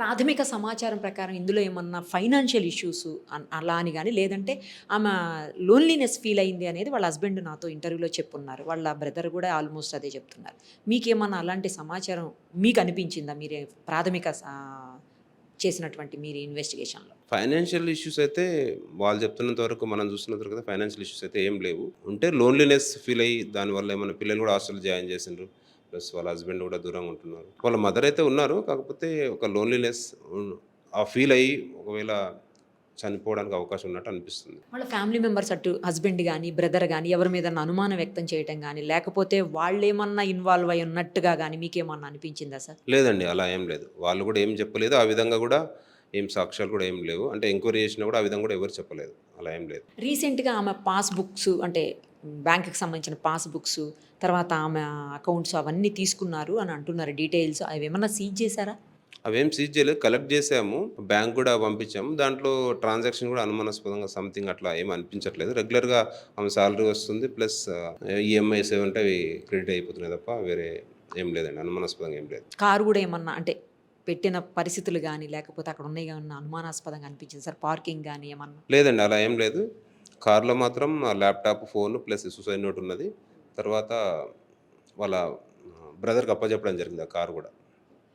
ప్రాథమిక సమాచారం ప్రకారం ఇందులో ఏమన్నా ఫైనాన్షియల్ ఇష్యూస్ అలా అని గాని, లేదంటే ఆమె లోన్లీనెస్ ఫీల్ అయింది అనేది వాళ్ళ హస్బెండ్ నాతో ఇంటర్వ్యూలో చెప్పున్నారు. వాళ్ళ బ్రదర్ గూడా ఆల్‌మోస్ట్ అదే చెప్తున్నారు. మీకేమన్నా అలాంటి సమాచారం మీకు అనిపించిందా? మీరే ప్రాథమిక చేసినటువంటి మీరు ఇన్వెస్టిగేషన్‌లో? ఫైనాన్షియల్ ఇష్యూస్ అయితే వాళ్ళు చెప్తున్నంత వరకు, మనం చూస్తున్నంత వరకు ఫైనాన్షియల్ ఇష్యూస్ అయితే ఏం లేవు. ఉంటే లోన్లీనెస్ ఫీల్ అయ్యి దానివల్ల ఏమన్నా పిల్లలు కూడా హాస్టల్‌లో జాయిన్ చేసిండ్రు. ప్లస్ వాళ్ళ హస్బెండ్ కూడా దూరంగా ఉంటున్నారు. వాళ్ళ మదర్ అయితే ఉన్నారు. కాకపోతే ఒక లోన్లీనెస్ ఆ ఫీల్ అయ్యి ఒకవేళ చనిపోవడానికి అవకాశం ఉన్నట్టు అనిపిస్తుంది. వాళ్ళ ఫ్యామిలీ మెంబర్స్ అటు హస్బెండ్ గాని, బ్రదర్ గాని ఎవరి మీదన్నా అనుమానం వ్యక్తం చేయటం గాని, లేకపోతే వాళ్ళేమన్నా ఇన్వాల్వ్ అయ్యి ఉన్నట్టుగా గాని మీకేమన్నా అనిపించిందా సార్? లేదండి. అలా ఏం లేదు. వాళ్ళు కూడా ఏం చెప్పలేదు. ఆ విధంగా కూడా ఏం సాక్ష్యాలు కూడా ఏం లేవు. అంటే ఎంక్వైరీ చేసినా కూడా ఆ విధంగా కూడా ఎవరు చెప్పలేదు. అలా ఏం లేదు. రీసెంట్‌గా ఆమె పాస్ బుక్స్ అంటే బ్యాంక్‌కి సంబంధించిన పాస్ బుక్స్, తర్వాత ఆమె అకౌంట్స్ అవన్నీ తీసుకున్నారు అని అంటున్నారు డీటెయిల్స్. అవేమన్నా సీజ్ చేశారా? అవేం సీజ్ చేయలేదు. కలెక్ట్ చేసాము. బ్యాంక్ కూడా పంపించాము. దాంట్లో ట్రాన్సాక్షన్ కూడా అనుమానాస్పదంగా సంథింగ్ అట్లా ఏమి అనిపించట్లేదు. రెగ్యులర్‌గా ఆమె సాలరీ వస్తుంది. ప్లస్ ఈఎంఐస్ ఏవి ఉంటే అవి క్రెడిట్ అయిపోతున్నాయి తప్ప వేరే ఏం లేదండి. అనుమానాస్పదంగా ఏం లేదు. కారు గూడా ఏమన్నా అంటే పెట్టిన పరిస్థితులు గాని, లేకపోతే అక్కడ ఉన్నయి ఏమన్నా అనుమానాస్పదంగా అనిపించిందా సార్? పార్కింగ్ గాని ఏమన్నా? లేదండి. అలా ఏం లేదు. కార్‌లో మాత్రం laptop, phone plus suicide note ఉన్నది. తర్వాత వాళ్ళ బ్రదర్‌కి అప్పజెప్పడం జరిగింది ఆ కారు కూడా.